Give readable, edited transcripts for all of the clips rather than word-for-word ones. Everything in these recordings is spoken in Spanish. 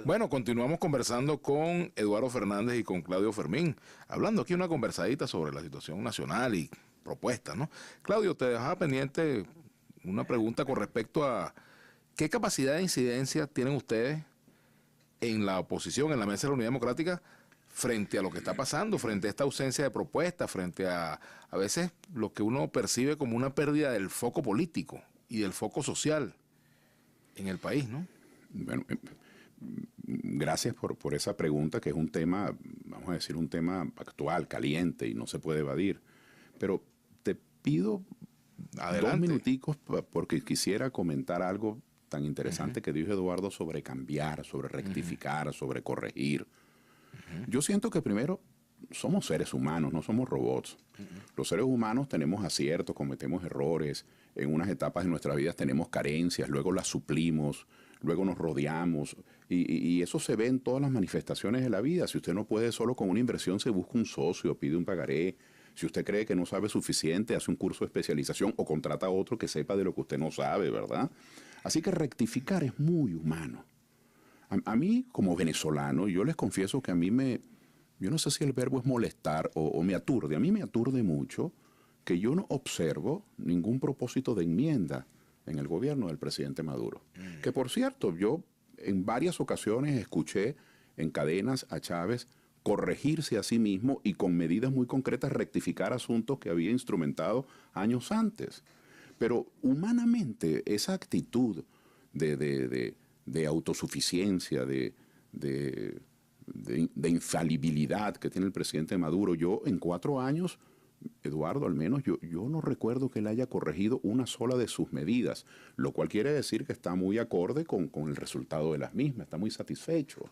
Bueno, continuamos conversando con Eduardo Fernández y con Claudio Fermín, hablando aquí una conversadita sobre la situación nacional y propuestas, ¿no? Claudio, te dejaba pendiente una pregunta con respecto a qué capacidad de incidencia tienen ustedes en la oposición, en la mesa de la Unidad Democrática, frente a lo que está pasando, frente a esta ausencia de propuestas, frente a veces lo que uno percibe como una pérdida del foco político y del foco social en el país, ¿no? Bueno, gracias por esa pregunta, que es un tema, vamos a decir, un tema actual, caliente y no se puede evadir. Pero te pido Adelante. 2 minuticos porque quisiera comentar algo tan interesante que dijo Eduardo sobre cambiar, sobre rectificar, sobre corregir. Yo siento que primero somos seres humanos, no somos robots. Los seres humanos tenemos aciertos, cometemos errores, en unas etapas de nuestras vidas tenemos carencias, luego las suplimos, luego nos rodeamos y eso se ve en todas las manifestaciones de la vida. Si usted no puede solo con una inversión, se busca un socio, pide un pagaré. Si usted cree que no sabe suficiente, hace un curso de especialización o contrata a otro que sepa de lo que usted no sabe, ¿verdad? Así que rectificar es muy humano. A mí, como venezolano, yo les confieso que a mí yo no sé si el verbo es molestar o me aturde. A mí me aturde mucho que yo no observo ningún propósito de enmienda en el gobierno del presidente Maduro. Que por cierto, yo en varias ocasiones escuché en cadenas a Chávez corregirse a sí mismo y con medidas muy concretas rectificar asuntos que había instrumentado años antes. Pero humanamente esa actitud de autosuficiencia, de infalibilidad que tiene el presidente Maduro, yo en 4 años, Eduardo, al menos yo no recuerdo que él haya corregido una sola de sus medidas, lo cual quiere decir que está muy acorde con el resultado de las mismas, está muy satisfecho.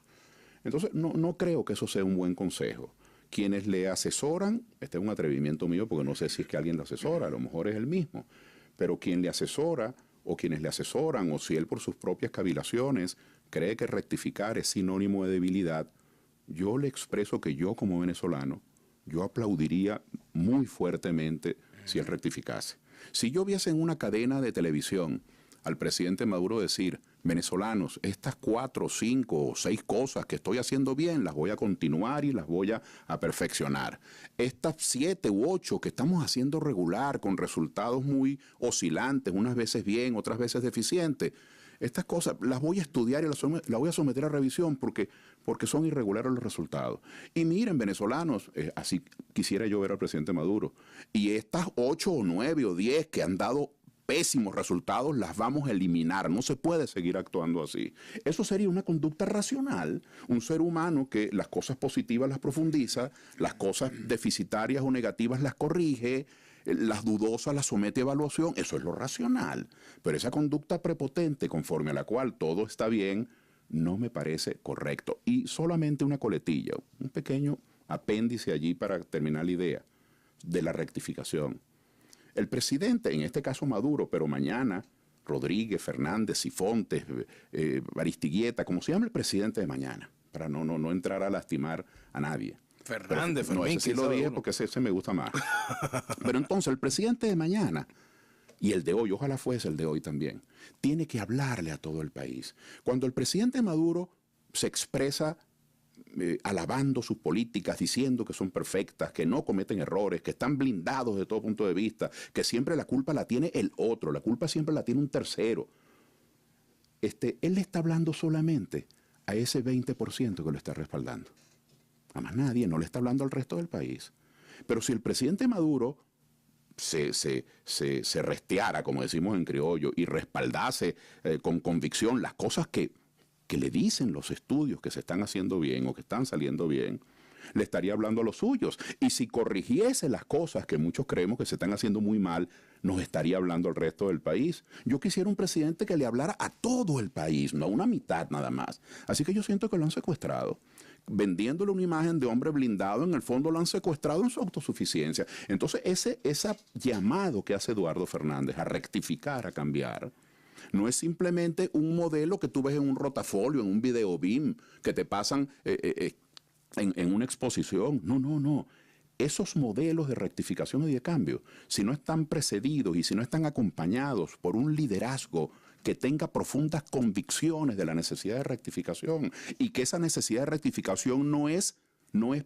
Entonces no creo que eso sea un buen consejo. Quienes le asesoran, este es un atrevimiento mío porque no sé si es que alguien lo asesora, a lo mejor es él mismo, pero quien le asesora o quienes le asesoran, o si él por sus propias cavilaciones cree que rectificar es sinónimo de debilidad, yo le expreso que yo como venezolano, yo aplaudiría muy fuertemente si él rectificase. Si yo viese en una cadena de televisión al presidente Maduro decir, venezolanos, estas 4, 5 o 6 cosas que estoy haciendo bien, las voy a continuar y las voy a perfeccionar. Estas 7 u 8 que estamos haciendo regular, con resultados muy oscilantes, unas veces bien, otras veces deficientes, estas cosas las voy a estudiar y las voy a someter a revisión porque son irregulares los resultados. Y miren, venezolanos, así quisiera yo ver al presidente Maduro. Y estas 8 o 9 o 10 que han dado pésimos resultados, las vamos a eliminar. No se puede seguir actuando así. Eso sería una conducta racional. Un ser humano que las cosas positivas las profundiza, las cosas deficitarias o negativas las corrige, las dudosas las somete a evaluación. Eso es lo racional. Pero esa conducta prepotente conforme a la cual todo está bien, no me parece correcto. Y solamente una coletilla, un pequeño apéndice allí para terminar la idea de la rectificación. El presidente, en este caso Maduro, pero mañana Rodríguez, Fernández, Sifontes, Aristiguieta, como se llama el presidente de mañana, para no entrar a lastimar a nadie. Fernández, pero, Fermín, ese sí lo dije porque ese me gusta más. Pero entonces el presidente de mañana y el de hoy, ojalá fuese el de hoy también, tiene que hablarle a todo el país. Cuando el presidente Maduro se expresa alabando sus políticas, diciendo que son perfectas, que no cometen errores, que están blindados de todo punto de vista, que siempre la culpa la tiene el otro, la culpa siempre la tiene un tercero. Él le está hablando solamente a ese 20% que lo está respaldando. A más nadie, no le está hablando al resto del país. Pero si el presidente Maduro se resteara, como decimos en criollo, y respaldase con convicción las cosas que le dicen los estudios que se están haciendo bien o que están saliendo bien, le estaría hablando a los suyos. Y si corrigiese las cosas que muchos creemos que se están haciendo muy mal, nos estaría hablando al resto del país. Yo quisiera un presidente que le hablara a todo el país, no a una mitad nada más. Así que yo siento que lo han secuestrado. Vendiéndole una imagen de hombre blindado, en el fondo lo han secuestrado en su autosuficiencia. Entonces ese llamado que hace Eduardo Fernández a rectificar, a cambiar, no es simplemente un modelo que tú ves en un rotafolio, en un video BIM, que te pasan en una exposición. No. Esos modelos de rectificación y de cambio, si no están precedidos y si no están acompañados por un liderazgo que tenga profundas convicciones de la necesidad de rectificación y que esa necesidad de rectificación no es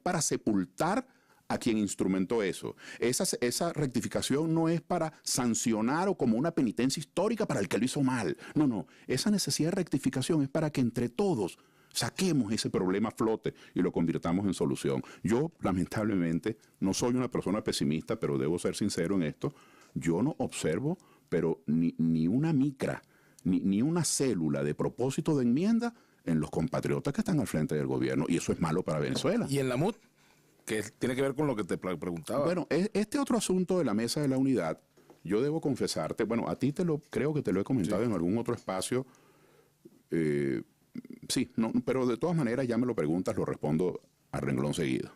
para sepultar a quien instrumentó eso. Esa rectificación no es para sancionar o como una penitencia histórica para el que lo hizo mal. No, no. Esa necesidad de rectificación es para que entre todos saquemos ese problema a flote y lo convirtamos en solución. Yo, lamentablemente, no soy una persona pesimista, pero debo ser sincero en esto. Yo no observo, pero ni una micra, ni una célula de propósito de enmienda en los compatriotas que están al frente del gobierno. Y eso es malo para Venezuela. ¿Y en la MUD? Que tiene que ver con lo que te preguntaba. Bueno, este otro asunto de la Mesa de la Unidad, yo debo confesarte, bueno, a ti creo que te lo he comentado en algún otro espacio. Sí, no, pero de todas maneras ya me lo preguntas, lo respondo a renglón seguido.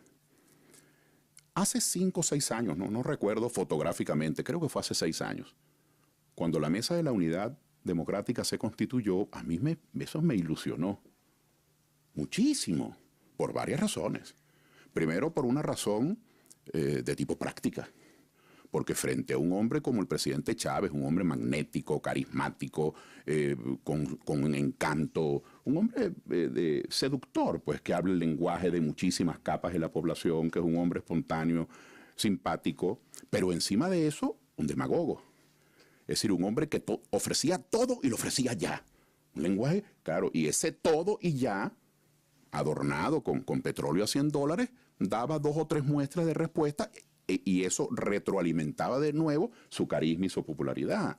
Hace 5 o 6 años, no recuerdo fotográficamente, creo que fue hace 6 años, cuando la Mesa de la Unidad Democrática se constituyó, a mí eso me ilusionó muchísimo, por varias razones. Primero, por una razón de tipo práctica. Porque frente a un hombre como el presidente Chávez, un hombre magnético, carismático, con un encanto, un hombre seductor, pues que habla el lenguaje de muchísimas capas de la población, que es un hombre espontáneo, simpático, pero encima de eso, un demagogo. Es decir, un hombre que ofrecía todo y lo ofrecía ya. Un lenguaje, claro, y ese todo y ya, adornado con petróleo a $100, daba 2 o 3 muestras de respuesta y eso retroalimentaba de nuevo su carisma y su popularidad.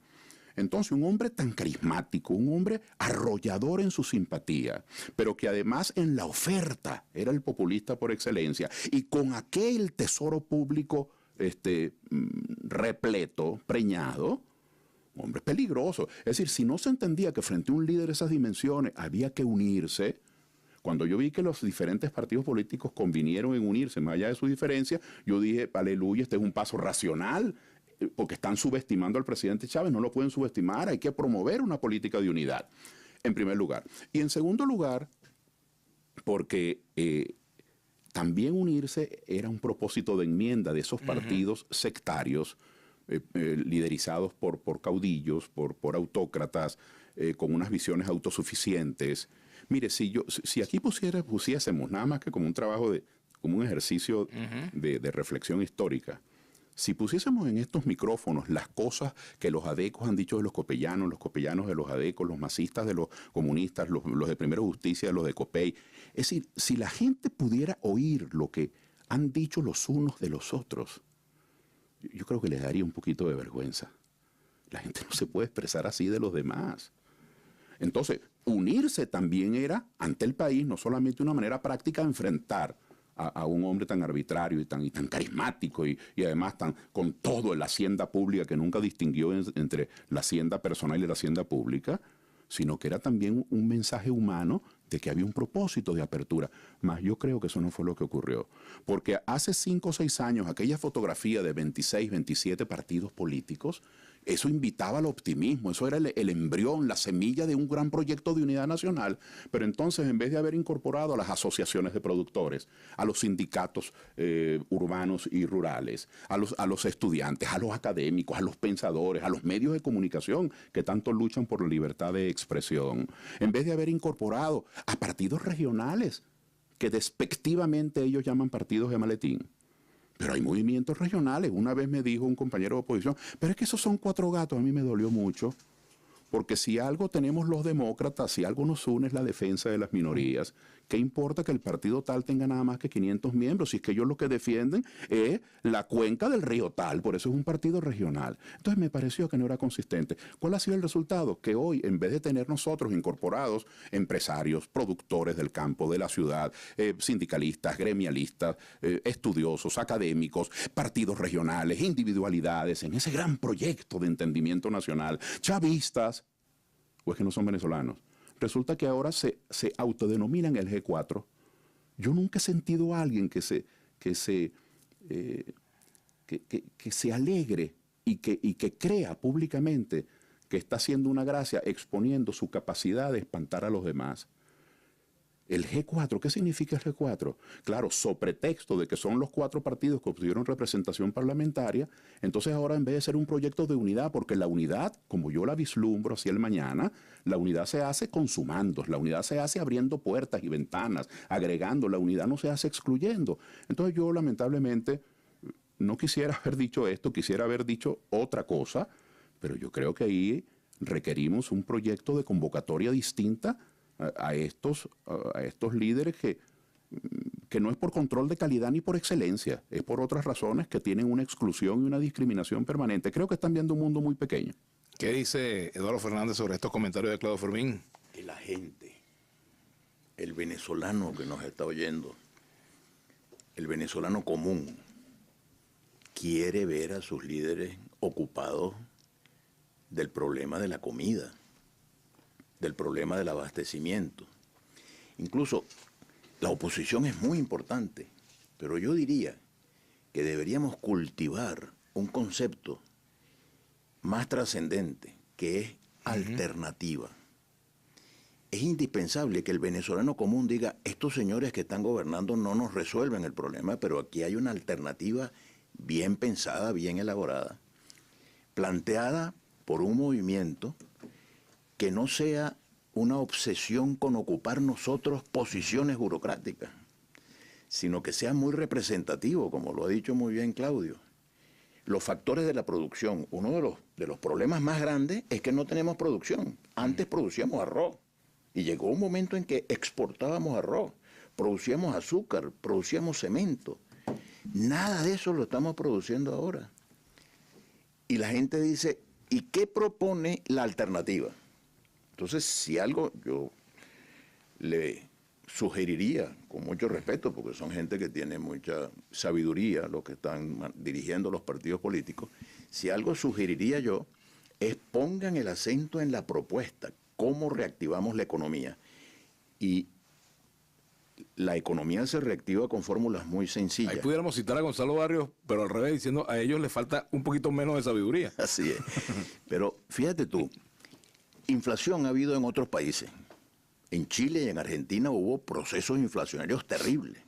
Entonces, un hombre tan carismático, un hombre arrollador en su simpatía, pero que además en la oferta era el populista por excelencia, y con aquel tesoro público repleto, preñado, hombre peligroso. Es decir, si no se entendía que frente a un líder de esas dimensiones había que unirse. Cuando yo vi que los diferentes partidos políticos convinieron en unirse más allá de su diferencia, yo dije, aleluya, este es un paso racional, porque están subestimando al presidente Chávez, no lo pueden subestimar, hay que promover una política de unidad, en primer lugar. Y en segundo lugar, porque también unirse era un propósito de enmienda de esos partidos sectarios, liderizados por caudillos, por autócratas, con unas visiones autosuficientes. Mire, si aquí pusiésemos nada más que como un trabajo, como un ejercicio de reflexión histórica, si pusiésemos en estos micrófonos las cosas que los adecos han dicho de los copellanos de los adecos, los masistas de los comunistas, los de Primero Justicia de los de Copey, es decir, si la gente pudiera oír lo que han dicho los unos de los otros, yo creo que les daría un poquito de vergüenza. La gente no se puede expresar así de los demás. Entonces, unirse también era, ante el país, no solamente una manera práctica de enfrentar a un hombre tan arbitrario y tan carismático y además con todo en la hacienda pública, que nunca distinguió entre la hacienda personal y la hacienda pública, sino que era también un mensaje humano de que había un propósito de apertura. Mas yo creo que eso no fue lo que ocurrió. Porque hace 5 o 6 años, aquella fotografía de 26, 27 partidos políticos, eso invitaba al optimismo, eso era el embrión, la semilla de un gran proyecto de unidad nacional. Pero entonces, en vez de haber incorporado a las asociaciones de productores, a los sindicatos urbanos y rurales, a los estudiantes, a los académicos, a los pensadores, a los medios de comunicación que tanto luchan por la libertad de expresión, en vez de haber incorporado a partidos regionales, que despectivamente ellos llaman partidos de maletín. Pero hay movimientos regionales. Una vez me dijo un compañero de oposición, pero es que esos son 4 gatos. A mí me dolió mucho, porque si algo tenemos los demócratas, si algo nos une es la defensa de las minorías. ¿Qué importa que el partido tal tenga nada más que 500 miembros? Si es que ellos lo que defienden es la cuenca del río tal, por eso es un partido regional. Entonces me pareció que no era consistente. ¿Cuál ha sido el resultado? Que hoy, en vez de tener nosotros incorporados empresarios, productores del campo, de la ciudad, sindicalistas, gremialistas, estudiosos, académicos, partidos regionales, individualidades, en ese gran proyecto de entendimiento nacional, chavistas, o es que no son venezolanos, resulta que ahora se autodenominan el G4. Yo nunca he sentido a alguien que se alegre y que crea públicamente que está haciendo una gracia exponiendo su capacidad de espantar a los demás. El G4, ¿qué significa el G4? Claro, sobre pretexto de que son los 4 partidos que obtuvieron representación parlamentaria, entonces ahora en vez de ser un proyecto de unidad, porque la unidad, como yo la vislumbro hacia el mañana, la unidad se hace con sumandos, la unidad se hace abriendo puertas y ventanas, agregando, la unidad no se hace excluyendo. Entonces yo lamentablemente no quisiera haber dicho esto, quisiera haber dicho otra cosa, pero yo creo que ahí requerimos un proyecto de convocatoria distinta a estos líderes que no es por control de calidad ni por excelencia, es por otras razones que tienen una exclusión y una discriminación permanente. Creo que están viendo un mundo muy pequeño. ¿Qué dice Eduardo Fernández sobre estos comentarios de Claudio Fermín? Que la gente, el venezolano que nos está oyendo, el venezolano común, quiere ver a sus líderes ocupados del problema de la comida, del problema del abastecimiento. Incluso la oposición es muy importante, pero yo diría que deberíamos cultivar un concepto más trascendente, que es alternativa. Es indispensable que el venezolano común diga, estos señores que están gobernando no nos resuelven el problema, pero aquí hay una alternativa bien pensada, bien elaborada, planteada por un movimiento que no sea una obsesión con ocupar nosotros posiciones burocráticas, sino que sea muy representativo, como lo ha dicho muy bien Claudio. Los factores de la producción, uno de los problemas más grandes es que no tenemos producción. Antes producíamos arroz y llegó un momento en que exportábamos arroz, producíamos azúcar, producíamos cemento. Nada de eso lo estamos produciendo ahora. Y la gente dice, ¿y qué propone la alternativa? Entonces, si algo yo le sugeriría, con mucho respeto, porque son gente que tiene mucha sabiduría, los que están dirigiendo los partidos políticos, si algo sugeriría yo, es pongan el acento en la propuesta, cómo reactivamos la economía. Y la economía se reactiva con fórmulas muy sencillas. Ahí pudiéramos citar a Gonzalo Barrios, pero al revés, diciendo a ellos les falta un poquito menos de sabiduría. Así es. Pero fíjate tú, inflación ha habido en otros países. En Chile y en Argentina hubo procesos inflacionarios terribles.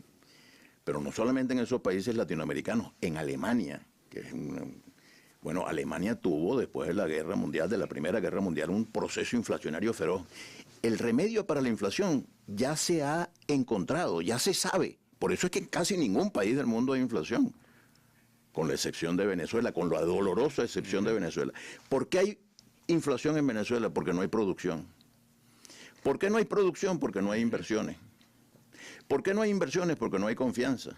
Pero no solamente en esos países latinoamericanos, en Alemania, que es bueno, Alemania tuvo después de la Guerra Mundial, de la Primera Guerra Mundial, un proceso inflacionario feroz. El remedio para la inflación ya se ha encontrado, ya se sabe. Por eso es que en casi ningún país del mundo hay inflación, con la excepción de Venezuela, con la dolorosa excepción de Venezuela. ¿Por qué hay inflación en Venezuela? Porque no hay producción. ¿Por qué no hay producción? Porque no hay inversiones. ¿Por qué no hay inversiones? Porque no hay confianza.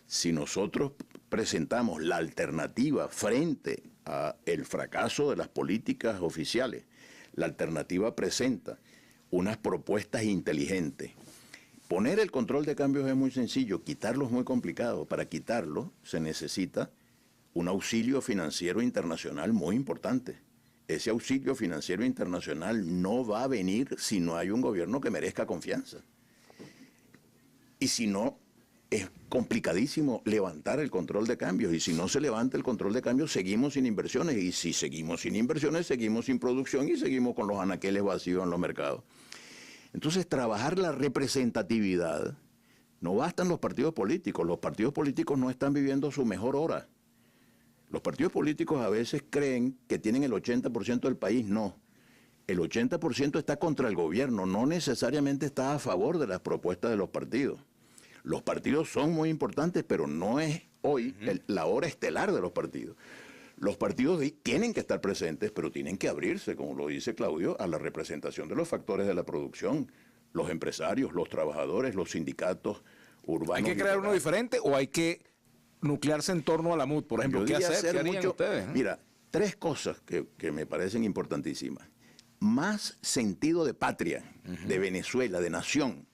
Si nosotros presentamos la alternativa frente al fracaso de las políticas oficiales, la alternativa presenta unas propuestas inteligentes. Poner el control de cambios es muy sencillo, quitarlo es muy complicado. Para quitarlo se necesita un auxilio financiero internacional muy importante. Ese auxilio financiero internacional no va a venir si no hay un gobierno que merezca confianza. Y si no, es complicadísimo levantar el control de cambios. Y si no se levanta el control de cambios, seguimos sin inversiones. Y si seguimos sin inversiones, seguimos sin producción y seguimos con los anaqueles vacíos en los mercados. Entonces, trabajar la representatividad, no bastan los partidos políticos. Los partidos políticos no están viviendo su mejor hora. Los partidos políticos a veces creen que tienen el 80% del país. No. El 80% está contra el gobierno, no necesariamente está a favor de las propuestas de los partidos. Los partidos son muy importantes, pero no es hoy la hora estelar de los partidos. Los partidos tienen que estar presentes, pero tienen que abrirse, como lo dice Claudio, a la representación de los factores de la producción, los empresarios, los trabajadores, los sindicatos urbanos. ¿Hay que crear uno diferente o hay que nuclearse en torno a la MUD? Por ejemplo, ¿qué hacer? ¿Qué harían ustedes? Mira, 3 cosas que me parecen importantísimas. Más sentido de patria, de Venezuela, de nación.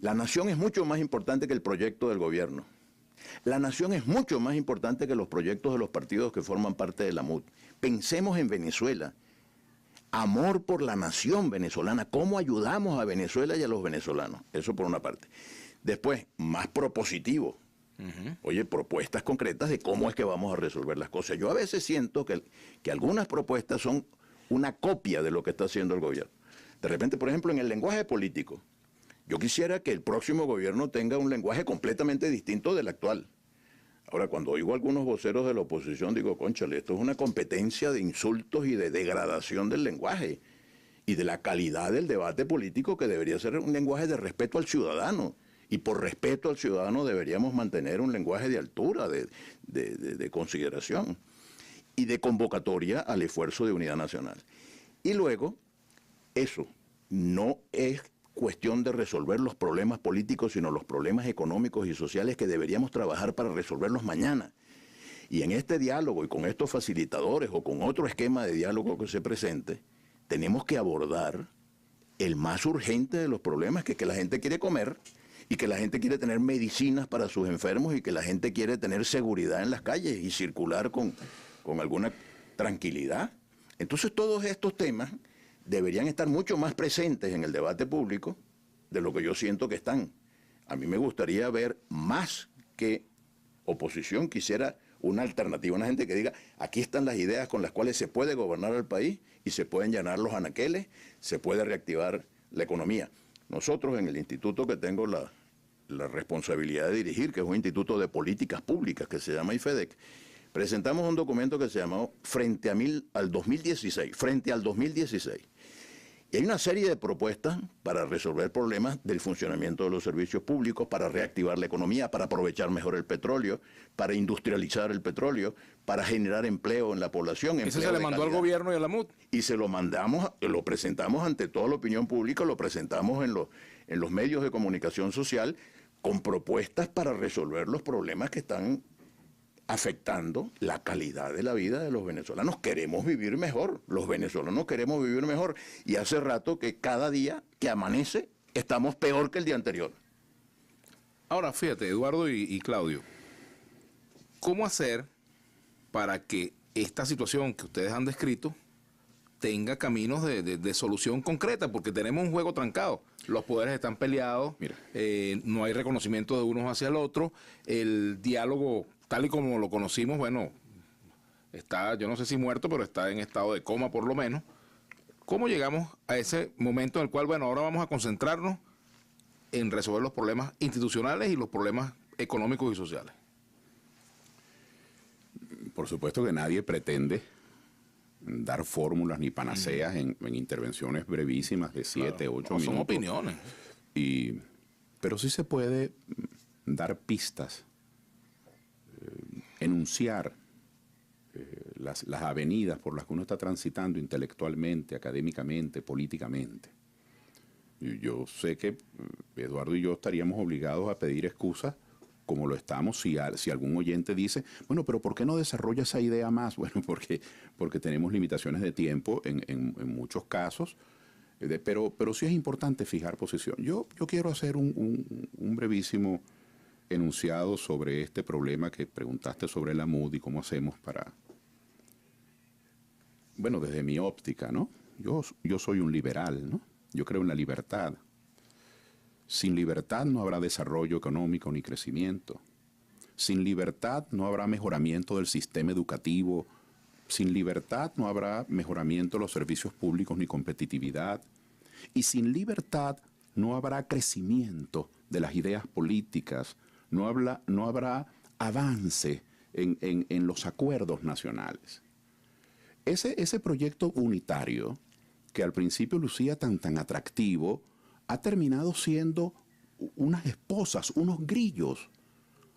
La nación es mucho más importante que el proyecto del gobierno. La nación es mucho más importante que los proyectos de los partidos que forman parte de la MUD. Pensemos en Venezuela. Amor por la nación venezolana. ¿Cómo ayudamos a Venezuela y a los venezolanos? Eso por una parte. Después, más propositivo. Oye, propuestas concretas de cómo es que vamos a resolver las cosas. Yo a veces siento que algunas propuestas son una copia de lo que está haciendo el gobierno. De repente, por ejemplo, en el lenguaje político, yo quisiera que el próximo gobierno tenga un lenguaje completamente distinto del actual. Ahora, cuando oigo a algunos voceros de la oposición, digo, cónchale, esto es una competencia de insultos y de degradación del lenguaje y de la calidad del debate político, que debería ser un lenguaje de respeto al ciudadano. Y por respeto al ciudadano deberíamos mantener un lenguaje de altura, de consideración y de convocatoria al esfuerzo de unidad nacional. Y luego, eso no es cuestión de resolver los problemas políticos, sino los problemas económicos y sociales que deberíamos trabajar para resolverlos mañana. Y en este diálogo y con estos facilitadores o con otro esquema de diálogo que se presente, tenemos que abordar el más urgente de los problemas, que es que la gente quiere comer y que la gente quiere tener medicinas para sus enfermos y que la gente quiere tener seguridad en las calles y circular con alguna tranquilidad. Entonces todos estos temas deberían estar mucho más presentes en el debate público de lo que yo siento que están. A mí me gustaría ver más que oposición quisiera una alternativa, una gente que diga, aquí están las ideas con las cuales se puede gobernar el país y se pueden llenar los anaqueles, se puede reactivar la economía. Nosotros en el instituto que tengo la responsabilidad de dirigir, que es un instituto de políticas públicas que se llama IFEDEC, presentamos un documento que se llamó Frente al 2016, Frente al 2016. Y hay una serie de propuestas para resolver problemas del funcionamiento de los servicios públicos, para reactivar la economía, para aprovechar mejor el petróleo, para industrializar el petróleo, para generar empleo en la población. Eso se le mandó al gobierno y a la MUD. Y se lo mandamos, lo presentamos ante toda la opinión pública, lo presentamos en los medios de comunicación social con propuestas para resolver los problemas que están afectando la calidad de la vida de los venezolanos. Queremos vivir mejor, los venezolanos queremos vivir mejor, y hace rato que cada día que amanece estamos peor que el día anterior. Ahora, fíjate, Eduardo y Claudio, ¿cómo hacer para que esta situación que ustedes han descrito tenga caminos de solución concreta? Porque tenemos un juego trancado, los poderes están peleados, no hay reconocimiento de unos hacia el otro, el diálogo tal y como lo conocimos, bueno, está, yo no sé si muerto, pero está en estado de coma por lo menos. ¿Cómo llegamos a ese momento en el cual, bueno, ahora vamos a concentrarnos en resolver los problemas institucionales y los problemas económicos y sociales? Por supuesto que nadie pretende dar fórmulas ni panaceas en intervenciones brevísimas de 7, 8 minutos. Son opiniones. Pero sí se puede dar pistas, enunciar las avenidas por las que uno está transitando intelectualmente, académicamente, políticamente. Yo sé que Eduardo y yo estaríamos obligados a pedir excusas, como lo estamos, si algún oyente dice, bueno, pero ¿por qué no desarrolla esa idea más? Bueno, porque tenemos limitaciones de tiempo en muchos casos, pero sí es importante fijar posición. Yo quiero hacer un brevísimo enunciado sobre este problema que preguntaste sobre la MUD y cómo hacemos para, bueno, desde mi óptica, ¿no? Yo soy un liberal, ¿no? Yo creo en la libertad. Sin libertad no habrá desarrollo económico ni crecimiento. Sin libertad no habrá mejoramiento del sistema educativo. Sin libertad no habrá mejoramiento de los servicios públicos ni competitividad. Y sin libertad no habrá crecimiento de las ideas políticas. No habrá avance en los acuerdos nacionales. Ese proyecto unitario, que al principio lucía tan atractivo, ha terminado siendo unas esposas, unos grillos.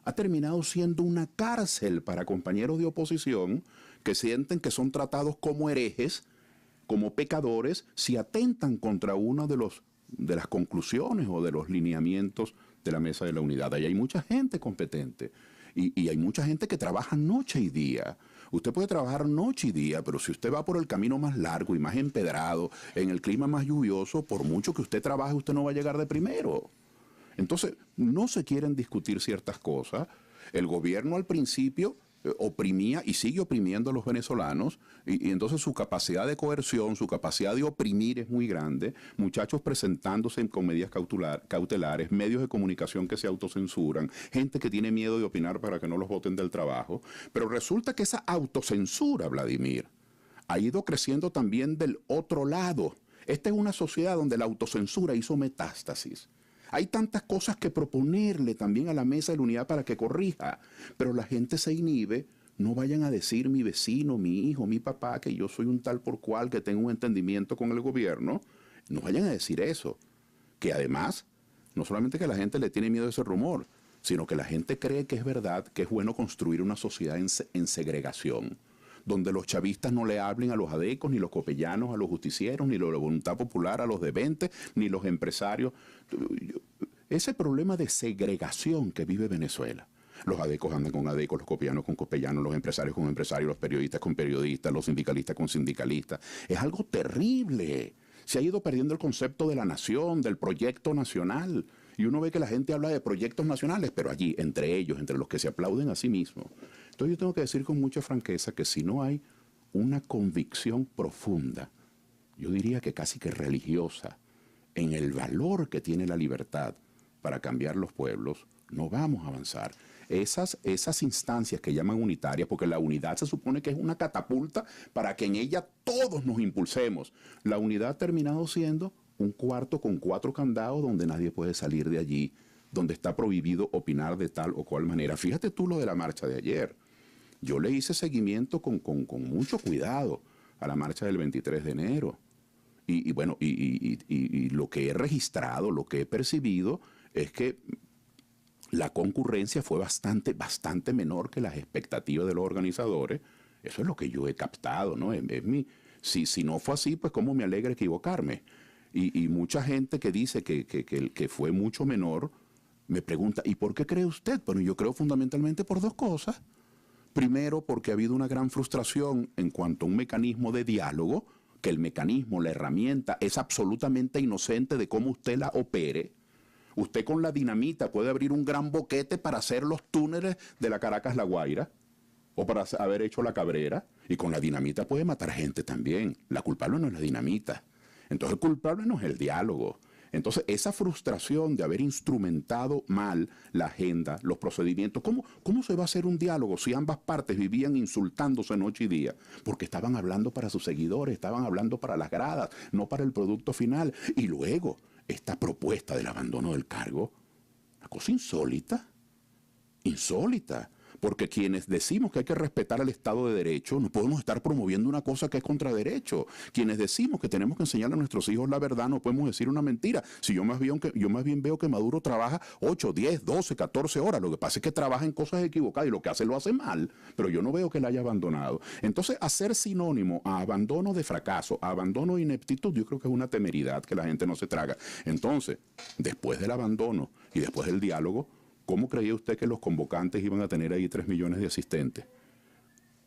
Ha terminado siendo una cárcel para compañeros de oposición que sienten que son tratados como herejes, como pecadores, si atentan contra una de las conclusiones o de los lineamientos de la Mesa de la Unidad. Ahí hay mucha gente competente y hay mucha gente que trabaja noche y día. Usted puede trabajar noche y día, pero si usted va por el camino más largo y más empedrado, en el clima más lluvioso, por mucho que usted trabaje, usted no va a llegar de primero. Entonces, no se quieren discutir ciertas cosas. El gobierno al principio oprimía y sigue oprimiendo a los venezolanos, y entonces su capacidad de coerción, su capacidad de oprimir es muy grande. Muchachos presentándose con medidas cautelares, medios de comunicación que se autocensuran, gente que tiene miedo de opinar para que no los voten del trabajo. Pero resulta que esa autocensura, Vladimir, ha ido creciendo también del otro lado, Esta es una sociedad donde la autocensura hizo metástasis. Hay tantas cosas que proponerle también a la mesa de la unidad para que corrija, pero la gente se inhibe. No vayan a decir mi vecino, mi hijo, mi papá, que yo soy un tal por cual, que tengo un entendimiento con el gobierno. No vayan a decir eso. Que además, no solamente que la gente le tiene miedo a ese rumor, sino que la gente cree que es verdad, que es bueno construir una sociedad en segregación, donde los chavistas no le hablen a los adecos, ni los copellanos a los justicieros, ni los de Voluntad Popular a los de 20, ni los empresarios. Ese problema de segregación que vive Venezuela. Los adecos andan con adecos, los copellanos con copellanos, los empresarios con empresarios, los periodistas con periodistas, los sindicalistas con sindicalistas. Es algo terrible. Se ha ido perdiendo el concepto de la nación, del proyecto nacional. Y uno ve que la gente habla de proyectos nacionales, pero allí, entre ellos, entre los que se aplauden a sí mismos. Entonces yo tengo que decir con mucha franqueza que si no hay una convicción profunda, yo diría que casi que religiosa, en el valor que tiene la libertad para cambiar los pueblos, no vamos a avanzar. Esas instancias que llaman unitarias, porque la unidad se supone que es una catapulta para que en ella todos nos impulsemos. La unidad ha terminado siendo un cuarto con 4 candados donde nadie puede salir de allí, donde está prohibido opinar de tal o cual manera. Fíjate tú lo de la marcha de ayer. Yo le hice seguimiento con mucho cuidado a la marcha del 23 de enero. Y bueno, lo que he registrado, lo que he percibido es que la concurrencia fue bastante menor que las expectativas de los organizadores. Eso es lo que yo he captado, ¿no? Si no fue así, pues cómo me alegra equivocarme. Y mucha gente que dice que fue mucho menor, me pregunta, ¿y por qué cree usted? Bueno, yo creo fundamentalmente por 2 cosas. Primero, porque ha habido una gran frustración en cuanto a un mecanismo de diálogo, que el mecanismo, la herramienta, es absolutamente inocente de cómo usted la opere. Usted con la dinamita puede abrir un gran boquete para hacer los túneles de la Caracas-La Guaira o para haber hecho la Cabrera, y con la dinamita puede matar gente también. La culpable no es la dinamita. Entonces el culpable no es el diálogo. Entonces esa frustración de haber instrumentado mal la agenda, los procedimientos, ¿cómo se va a hacer un diálogo si ambas partes vivían insultándose noche y día? Porque estaban hablando para sus seguidores, estaban hablando para las gradas, no para el producto final. Y luego, esta propuesta del abandono del cargo, una cosa insólita, porque quienes decimos que hay que respetar el Estado de Derecho, no podemos estar promoviendo una cosa que es contra derecho. Quienes decimos que tenemos que enseñarle a nuestros hijos la verdad, no podemos decir una mentira. Si yo más bien veo que Maduro trabaja 8, 10, 12, 14 horas. Lo que pasa es que trabaja en cosas equivocadas y lo que hace lo hace mal, pero yo no veo que la haya abandonado. Entonces, hacer sinónimo a abandono de fracaso, a abandono de ineptitud, yo creo que es una temeridad que la gente no se traga. Entonces, después del abandono y después del diálogo, ¿cómo creía usted que los convocantes iban a tener ahí 3 millones de asistentes?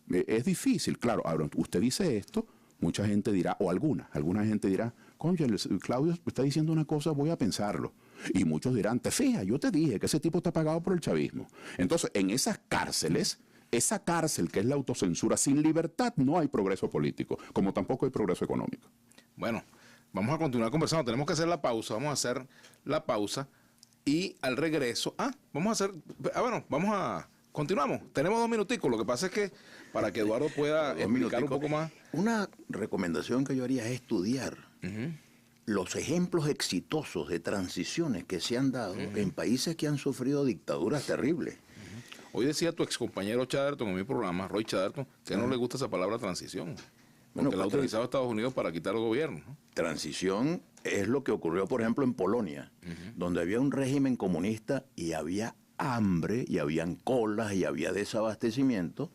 Es difícil, claro. Ahora, usted dice esto, mucha gente dirá, o alguna gente dirá, concha, Claudio está diciendo una cosa, voy a pensarlo. Y muchos dirán, te fijas, yo te dije que ese tipo está pagado por el chavismo. Entonces, en esas cárceles, esa cárcel que es la autocensura, sin libertad no hay progreso político, como tampoco hay progreso económico. Bueno, vamos a continuar conversando. Tenemos que hacer la pausa, y al regreso, continuamos. Tenemos 2 minuticos. Lo que pasa es que para que Eduardo pueda explicar un poco más. Una recomendación que yo haría es estudiar los ejemplos exitosos de transiciones que se han dado en países que han sufrido dictaduras terribles. Hoy decía tu excompañero Chatterton en mi programa, Roy Chatterton, que no le gusta esa palabra transición. Porque la ha utilizado Estados Unidos para quitar el gobierno, ¿no? Transición es lo que ocurrió, por ejemplo, en Polonia, donde había un régimen comunista y había hambre, y habían colas, y había desabastecimiento.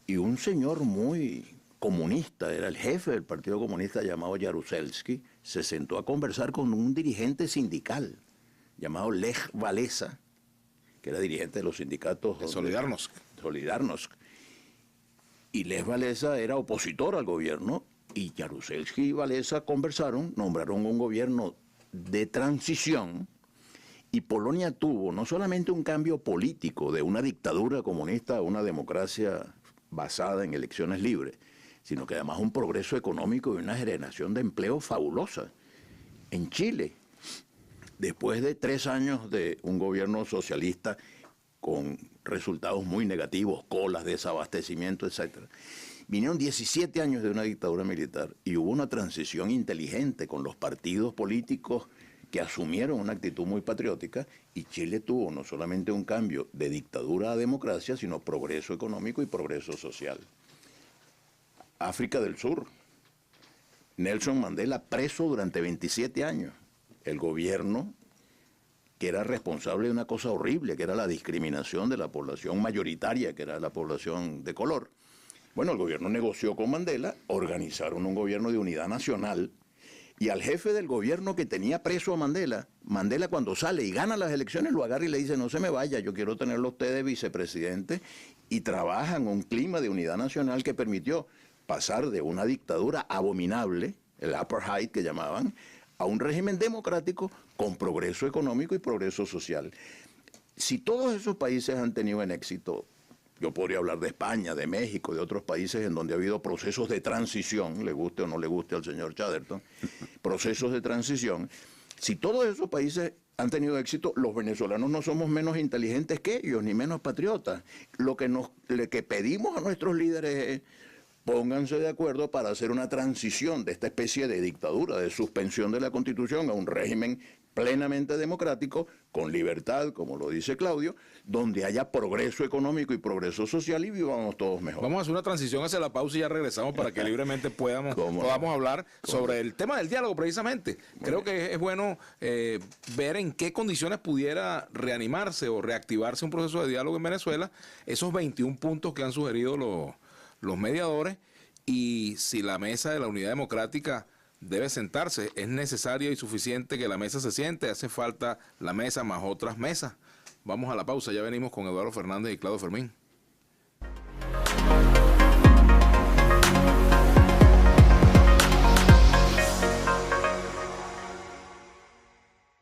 Y un señor muy comunista, era el jefe del Partido Comunista llamado Jaruzelski, se sentó a conversar con un dirigente sindical llamado Lech Walesa, que era dirigente de los sindicatos de Solidarnosc. Y Lech Walesa era opositor al gobierno, y Jaruzelski y Walesa conversaron, nombraron un gobierno de transición, y Polonia tuvo no solamente un cambio político de una dictadura comunista a una democracia basada en elecciones libres, sino que además un progreso económico y una generación de empleo fabulosa. En Chile, después de 3 años de un gobierno socialista con resultados muy negativos, colas, desabastecimiento, etc., Vinieron 17 años de una dictadura militar y hubo una transición inteligente con los partidos políticos que asumieron una actitud muy patriótica, y Chile tuvo no solamente un cambio de dictadura a democracia, sino progreso económico y progreso social. África del Sur, Nelson Mandela preso durante 27 años. El gobierno, que era responsable de una cosa horrible, que era la discriminación de la población mayoritaria, que era la población de color. Bueno, el gobierno negoció con Mandela, organizaron un gobierno de unidad nacional, y al jefe del gobierno que tenía preso a Mandela, Mandela cuando sale y gana las elecciones lo agarra y le dice: no se me vaya, yo quiero tenerlo a usted de vicepresidente, y trabajan un clima de unidad nacional que permitió pasar de una dictadura abominable, el apartheid que llamaban, a un régimen democrático con progreso económico y progreso social. Si todos esos países han tenido en éxito, yo podría hablar de España, de México, de otros países en donde ha habido procesos de transición, le guste o no le guste al señor Chatterton, procesos de transición. Si todos esos países han tenido éxito, los venezolanos no somos menos inteligentes que ellos, ni menos patriotas. Lo que pedimos a nuestros líderes es: pónganse de acuerdo para hacer una transición de esta especie de dictadura, de suspensión de la Constitución, a un régimen plenamente democrático, con libertad, como lo dice Claudio, donde haya progreso económico y progreso social y vivamos todos mejor. Vamos a hacer una transición hacia la pausa y ya regresamos para que libremente podamos hablar sobre el tema del diálogo precisamente. Creo que es bueno ver en qué condiciones pudiera reanimarse o reactivarse un proceso de diálogo en Venezuela, esos 21 puntos que han sugerido los mediadores, y si la mesa de la Unidad Democrática debe sentarse. Es necesario y suficiente que la mesa se siente, hace falta la mesa más otras mesas. Vamos a la pausa, ya venimos con Eduardo Fernández y Claudio Fermín.